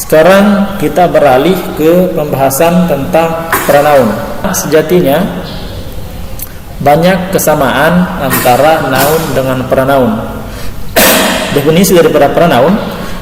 Sekarang kita beralih ke pembahasan tentang pronoun. Sejatinya banyak kesamaan antara noun dengan pronoun. Definisi daripada pronoun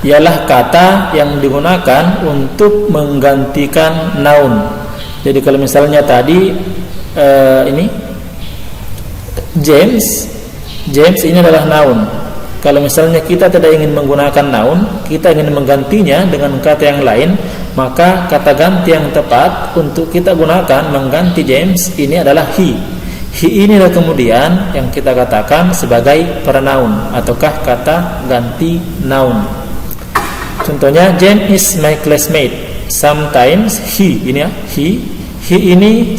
ialah kata yang digunakan untuk menggantikan noun. Jadi kalau misalnya tadi ini James ini adalah noun. Kalau misalnya kita tidak ingin menggunakan noun, kita ingin menggantinya dengan kata yang lain, maka kata ganti yang tepat untuk kita gunakan mengganti James ini adalah he. He inilah kemudian yang kita katakan sebagai pronoun ataukah kata ganti noun. Contohnya, James is my classmate. Sometimes he, ini ya, he ini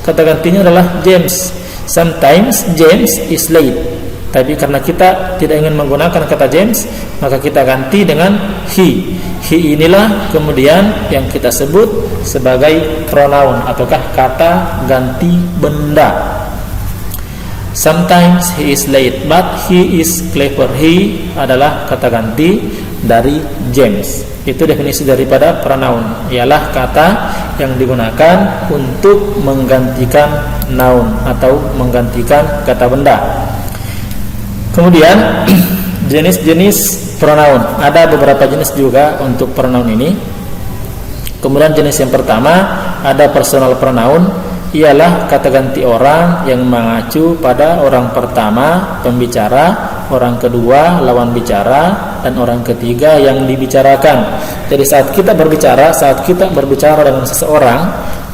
kata gantinya adalah James. Sometimes James is late. Tapi karena kita tidak ingin menggunakan kata James, maka kita ganti dengan he. He inilah kemudian yang kita sebut sebagai pronoun ataukah kata ganti benda. Sometimes he is late, but he is clever. He adalah kata ganti dari James. Itu definisi daripada pronoun, ialah kata yang digunakan untuk menggantikan noun atau menggantikan kata benda. Kemudian jenis-jenis pronoun, ada beberapa jenis juga untuk pronoun ini. Kemudian jenis yang pertama ada personal pronoun, ialah kata ganti orang yang mengacu pada orang pertama pembicara, orang kedua lawan bicara, dan orang ketiga yang dibicarakan. Jadi saat kita berbicara dengan seseorang,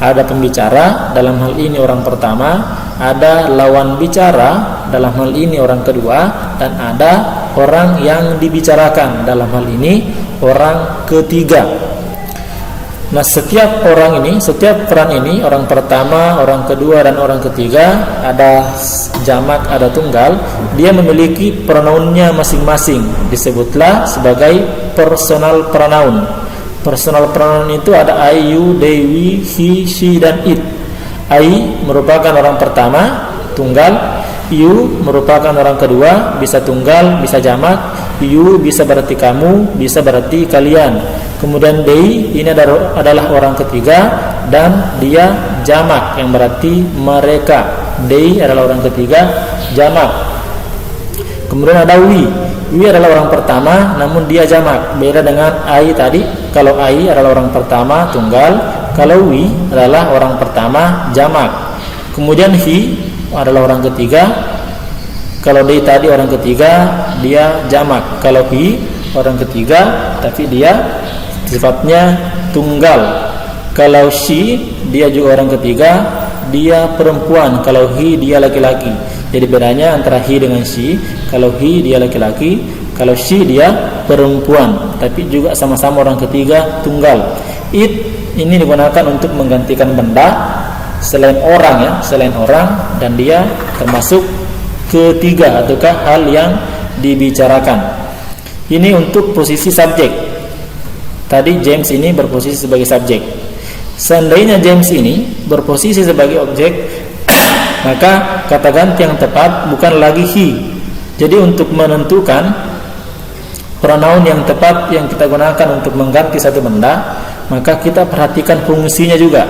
ada pembicara, dalam hal ini orang pertama, ada lawan bicara, dalam hal ini orang kedua, dan ada orang yang dibicarakan, dalam hal ini orang ketiga. Nah, setiap orang ini, setiap peran ini, orang pertama, orang kedua, dan orang ketiga, ada jamak, ada tunggal, dia memiliki pronounnya masing-masing, disebutlah sebagai personal pronoun. Personal pronoun itu ada I, you, they, we, he, she, dan it. I merupakan orang pertama, tunggal. You merupakan orang kedua, bisa tunggal, bisa jamak. You bisa berarti kamu, bisa berarti kalian. Kemudian they ini adalah orang ketiga dan dia jamak yang berarti mereka. They adalah orang ketiga, jamak. Kemudian ada we. We adalah orang pertama namun dia jamak. Beda dengan I tadi. Kalau I adalah orang pertama, tunggal. Kalau we adalah orang pertama, jamak. Kemudian he adalah orang ketiga. Kalau they tadi orang ketiga, dia jamak. Kalau he orang ketiga tapi dia sifatnya tunggal. Kalau she dia juga orang ketiga, dia perempuan. Kalau he dia laki-laki. Jadi bedanya antara he dengan she, kalau he dia laki-laki, kalau she dia perempuan, tapi juga sama-sama orang ketiga, tunggal. It ini digunakan untuk menggantikan benda selain orang ya, selain orang, dan dia termasuk ketiga ataukah hal yang dibicarakan. Ini untuk posisi subjek. Tadi James ini berposisi sebagai subjek. Seandainya James ini berposisi sebagai objek, maka kata ganti yang tepat bukan lagi he. Jadi untuk menentukan pronoun yang tepat yang kita gunakan untuk mengganti satu benda, maka kita perhatikan fungsinya juga.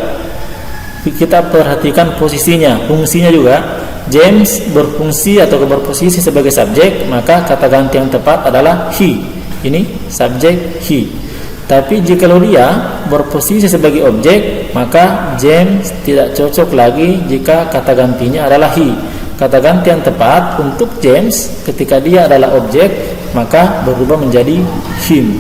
Kita perhatikan posisinya, fungsinya juga. James berfungsi atau berposisi sebagai subjek, maka kata ganti yang tepat adalah he. Ini subjek he. Tapi jika dia berposisi sebagai objek, maka James tidak cocok lagi jika kata gantinya adalah he. Kata ganti yang tepat untuk James ketika dia adalah objek, maka berubah menjadi him,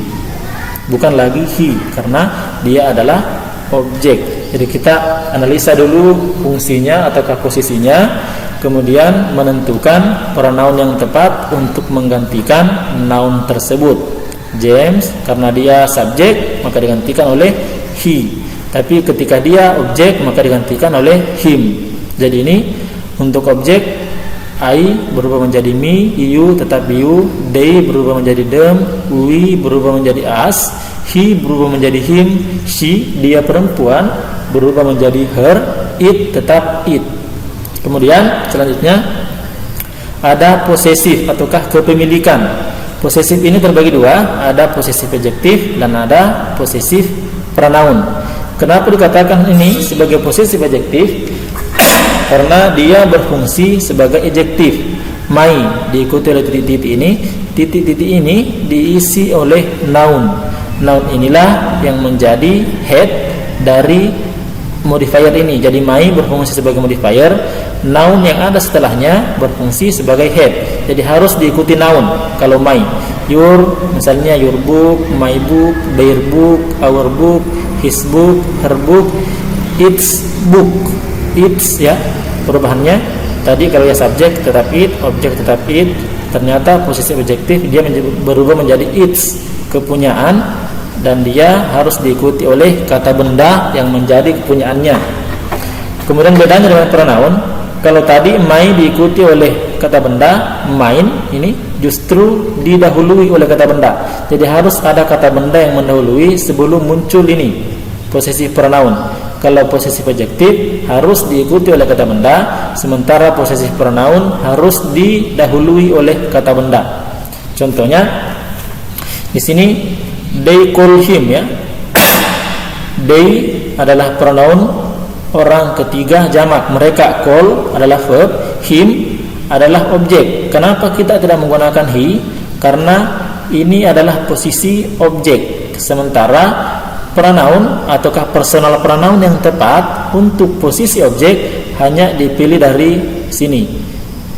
bukan lagi he, karena dia adalah objek. Jadi kita analisa dulu fungsinya ataukah posisinya, kemudian menentukan pronoun yang tepat untuk menggantikan noun tersebut. James karena dia subjek maka digantikan oleh he, tapi ketika dia objek maka digantikan oleh him. Jadi ini untuk objek, I berubah menjadi me, you tetap you, they berubah menjadi them, we berubah menjadi us, he berubah menjadi him, she dia perempuan berubah menjadi her, it tetap it. Kemudian selanjutnya ada posesif ataukah kepemilikan. Posesif ini terbagi dua, ada posesif adjektif dan ada posesif pronoun. Kenapa dikatakan ini sebagai posesif adjektif? Karena dia berfungsi sebagai adjektif. My diikuti oleh titik-titik ini. Titik-titik ini diisi oleh noun. Noun inilah yang menjadi head dari modifier ini. Jadi my berfungsi sebagai modifier. Noun yang ada setelahnya berfungsi sebagai head. Jadi harus diikuti noun. Kalau my, your, misalnya your book, my book, their book, our book, his book, her book, its book. Its ya, perubahannya tadi kalau ya subjek tetap it, objek tetap it. Ternyata posisi objektif dia berubah menjadi its, kepunyaan, dan dia harus diikuti oleh kata benda yang menjadi kepunyaannya. Kemudian bedanya dengan pronoun, kalau tadi my diikuti oleh kata benda, mine ini justru didahului oleh kata benda. Jadi harus ada kata benda yang mendahului sebelum muncul ini posisi pronoun. Kalau posesif adjektif harus diikuti oleh kata benda, sementara posesif pronoun harus didahului oleh kata benda. Contohnya di sini they call him ya. They adalah pronoun orang ketiga jamak, mereka. Call adalah verb, him adalah objek. Kenapa kita tidak menggunakan he? Karena ini adalah posisi objek, sementara pronoun ataukah personal pronoun yang tepat untuk posisi objek hanya dipilih dari sini,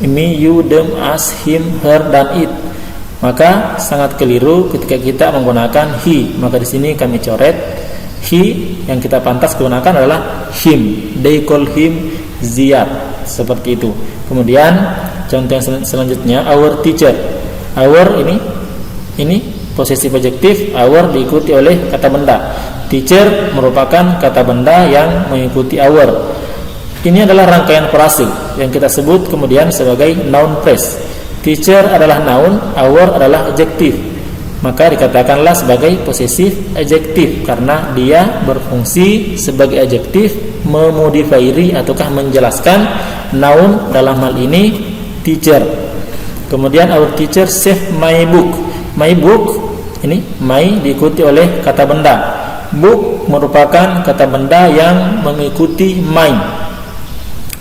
me, you, them, us, him, her, dan it. Maka sangat keliru ketika kita menggunakan he. Maka di sini kami coret he, yang kita pantas gunakan adalah him. They call him Ziyad, seperti itu. Kemudian contoh yang selanjutnya, our teacher. Our ini posesif adjektif, our diikuti oleh kata benda. Teacher merupakan kata benda yang mengikuti our. Ini adalah rangkaian frase yang kita sebut kemudian sebagai noun phrase. Teacher adalah noun, our adalah adjektif. Maka dikatakanlah sebagai posesif adjektif karena dia berfungsi sebagai adjektif memodifieri ataukah menjelaskan noun, dalam hal ini teacher. Kemudian our teacher saved my book. My book ini my diikuti oleh kata benda. Book merupakan kata benda yang mengikuti my.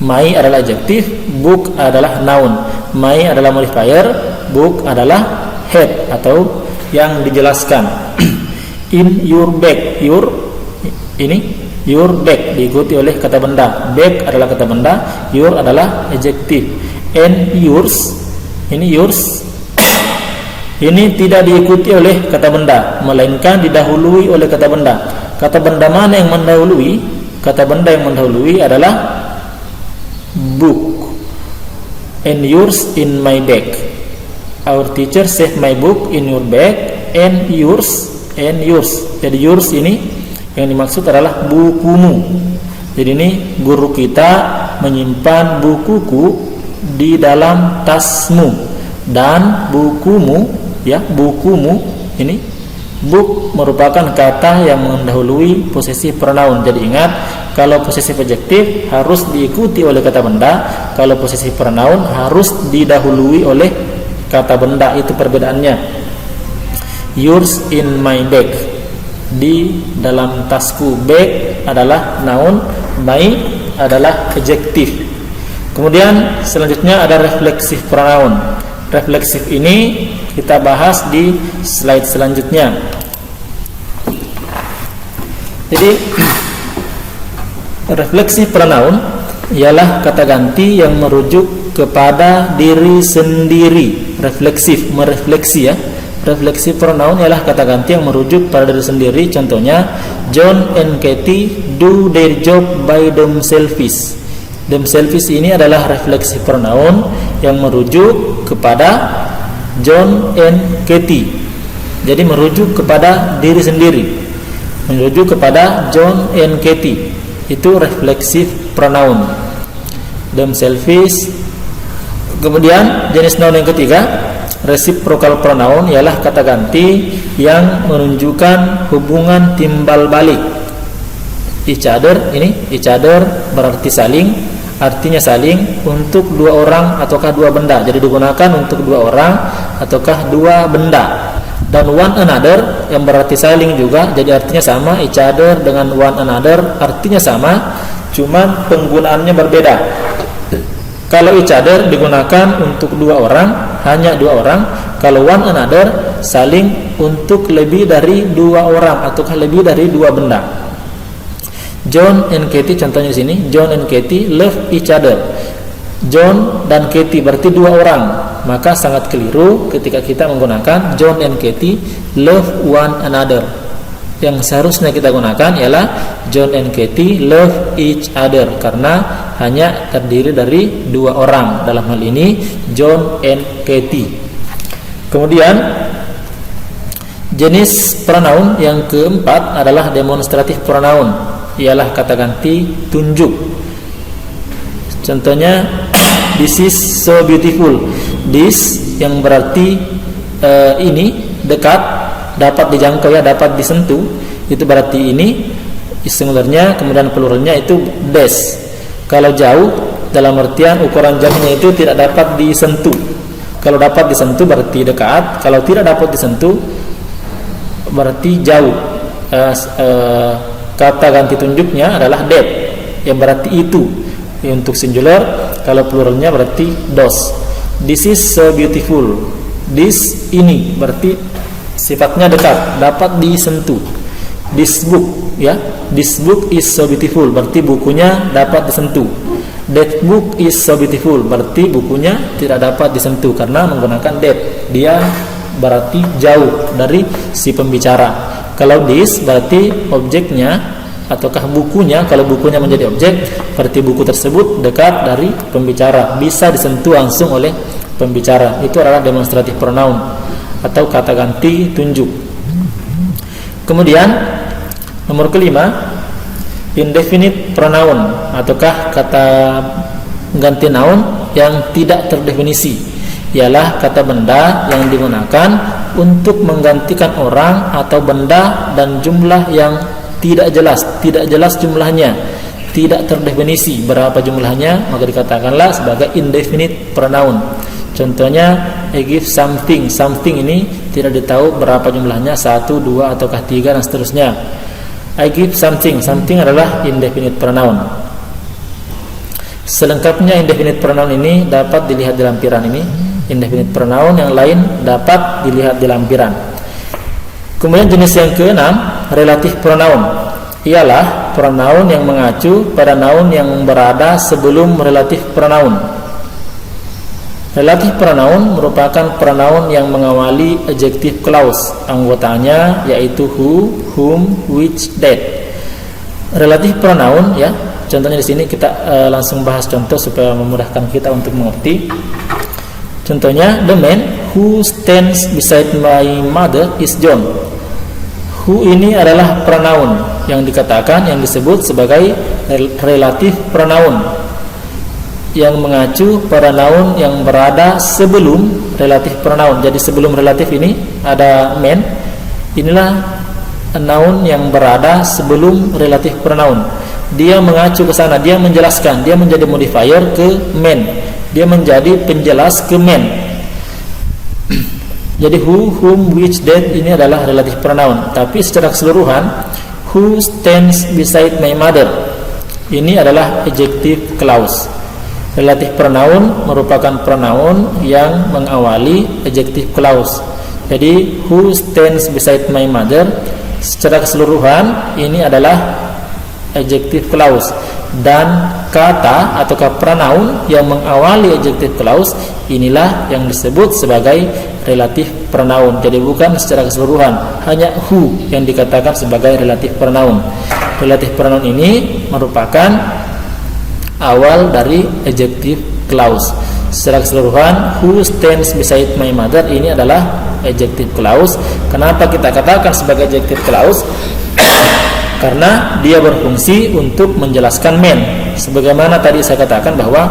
My adalah adjektif, book adalah noun. My adalah modifier, book adalah head atau yang dijelaskan. In your bag, your bag diikuti oleh kata benda. Bag adalah kata benda, your adalah adjektif. And yours, yours ini tidak diikuti oleh kata benda, melainkan didahului oleh kata benda. Kata benda mana yang mendahului? Kata benda yang mendahului adalah book. And yours in my bag. Our teacher saved my book in your bag. And yours. Jadi yours ini yang dimaksud adalah bukumu. Jadi ini guru kita menyimpan bukuku di dalam tasmu, dan bukumu ini book merupakan kata yang mendahului posesif pronoun. Jadi ingat, kalau posesif adjektif harus diikuti oleh kata benda, kalau posesif pronoun harus didahului oleh kata benda. Itu perbedaannya. Yours in my bag, di dalam tasku. Bag adalah noun, my adalah adjektif. Kemudian selanjutnya ada refleksif pronoun. Refleksif ini kita bahas di slide selanjutnya. Jadi refleksif pronoun ialah kata ganti yang merujuk kepada diri sendiri. Refleksif, merefleksi ya. Refleksif pronoun ialah kata ganti yang merujuk pada diri sendiri. Contohnya, John and Katie do their job by themselves. Themselves ini adalah refleksif pronoun yang merujuk kepada John and Katie. Jadi merujuk kepada diri sendiri, merujuk kepada John and Katie. Itu refleksif pronoun, themselves. Kemudian jenis noun yang ketiga, reciprocal pronoun, ialah kata ganti yang menunjukkan hubungan timbal balik. Each other berarti saling. artinya saling untuk dua orang ataukah dua benda. Jadi digunakan untuk dua orang ataukah dua benda. Dan one another yang berarti saling juga, jadi artinya sama. Each other dengan one another artinya sama, cuman penggunaannya berbeda. Kalau each other digunakan untuk dua orang, hanya dua orang. Kalau one another saling untuk lebih dari dua orang ataukah lebih dari dua benda. John and Katie, contohnya di sini, John and Katie love each other. John dan Katie berarti dua orang, maka sangat keliru ketika kita menggunakan John and Katie love one another. Yang seharusnya kita gunakan ialah John and Katie love each other, karena hanya terdiri dari dua orang, dalam hal ini John and Katie. Kemudian jenis pronoun yang keempat adalah demonstratif pronoun, ialah kata ganti tunjuk. Contohnya this is so beautiful. This yang berarti ini dekat, dapat dijangkau ya, dapat disentuh, itu berarti ini singularnya, kemudian pluralnya itu this. Kalau jauh dalam artian ukuran jauhnya itu tidak dapat disentuh. Kalau dapat disentuh berarti dekat, kalau tidak dapat disentuh berarti jauh. Kata ganti tunjuknya adalah that, yang berarti itu untuk singular. Kalau pluralnya berarti those. This is so beautiful. This ini berarti sifatnya dekat, dapat disentuh. This book ya, this book is so beautiful berarti bukunya dapat disentuh. That book is so beautiful berarti bukunya tidak dapat disentuh karena menggunakan that. Dia berarti jauh dari si pembicara. Kalau this berarti objeknya ataukah bukunya. Kalau bukunya menjadi objek berarti buku tersebut dekat dari pembicara, bisa disentuh langsung oleh pembicara. Itu adalah demonstratif pronoun atau kata ganti tunjuk. Kemudian nomor kelima, indefinite pronoun ataukah kata ganti noun yang tidak terdefinisi, ialah kata benda yang digunakan untuk menggantikan orang atau benda dan jumlah yang tidak jelas jumlahnya, tidak terdefinisi berapa jumlahnya, maka dikatakanlah sebagai indefinite pronoun. Contohnya I give something. Something ini tidak ditahu berapa jumlahnya, 1, 2 ataukah 3 dan seterusnya. I give something. Something adalah indefinite pronoun. Selengkapnya indefinite pronoun ini dapat dilihat di lampiran ini. Indefinite pronoun yang lain dapat dilihat di lampiran. Kemudian jenis yang keenam, relatif pronoun, ialah pronoun yang mengacu pada noun yang berada sebelum relatif pronoun. Relatif pronoun merupakan pronoun yang mengawali adjective clause, anggotanya yaitu who, whom, which, that. Relatif pronoun ya, contohnya di sini kita langsung bahas contoh supaya memudahkan kita untuk mengerti. Contohnya, the man who stands beside my mother is John. Who ini adalah pronoun yang dikatakan, yang disebut sebagai relatif pronoun yang mengacu pada noun yang berada sebelum relatif pronoun. Jadi sebelum relatif ini ada man, inilah noun yang berada sebelum relatif pronoun. Dia mengacu ke sana, dia menjelaskan, dia menjadi modifier ke man, dia menjadi penjelas ke man. Jadi who, whom, which, that ini adalah relatif pronoun. Tapi secara keseluruhan, who stands beside my mother ini adalah adjective clause. Relatif pronoun merupakan pronoun yang mengawali adjective clause. Jadi who stands beside my mother secara keseluruhan ini adalah adjective clause, dan kata ataukah pronoun yang mengawali adjective clause inilah yang disebut sebagai relatif pronoun. Jadi bukan secara keseluruhan hanya who yang dikatakan sebagai relatif pronoun. Relatif pronoun ini merupakan awal dari adjective clause. Secara keseluruhan, who stands beside my mother ini adalah adjective clause. Kenapa kita katakan sebagai adjective clause? Karena dia berfungsi untuk menjelaskan man. Sebagaimana tadi saya katakan bahwa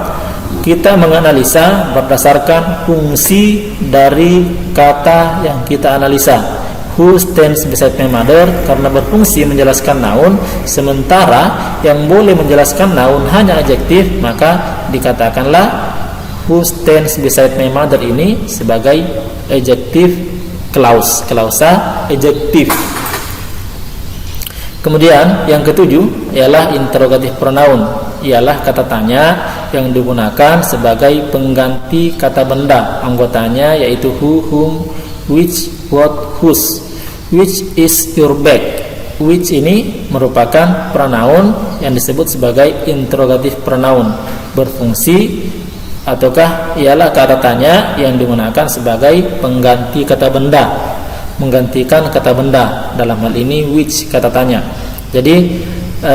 kita menganalisa berdasarkan fungsi dari kata yang kita analisa. who stands beside my mother karena berfungsi menjelaskan noun, sementara yang boleh menjelaskan noun hanya adjektif, maka dikatakanlah who stands beside my mother ini sebagai adjective clause, klausa adjektif. Kemudian yang ketujuh ialah interrogative pronoun, ialah kata tanya yang digunakan sebagai pengganti kata benda. Anggotanya yaitu who, whom, which, what, whose. Which is your bag? Which ini merupakan pronoun yang disebut sebagai interrogative pronoun, berfungsi ataukah ialah kata tanya yang digunakan sebagai pengganti kata benda, menggantikan kata benda, dalam hal ini which kata tanya. Jadi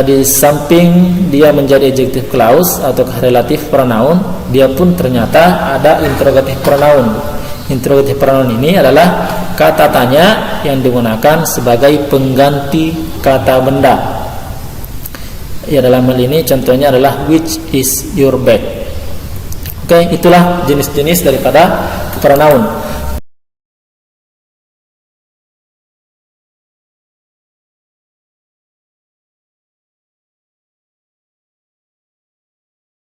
di samping dia menjadi adjective clause atau relative pronoun, dia pun ternyata ada interrogative pronoun. Interrogative pronoun ini adalah kata tanya yang digunakan sebagai pengganti kata benda. Ya, dalam hal ini contohnya adalah which is your bag. Oke, itulah jenis-jenis daripada pronoun.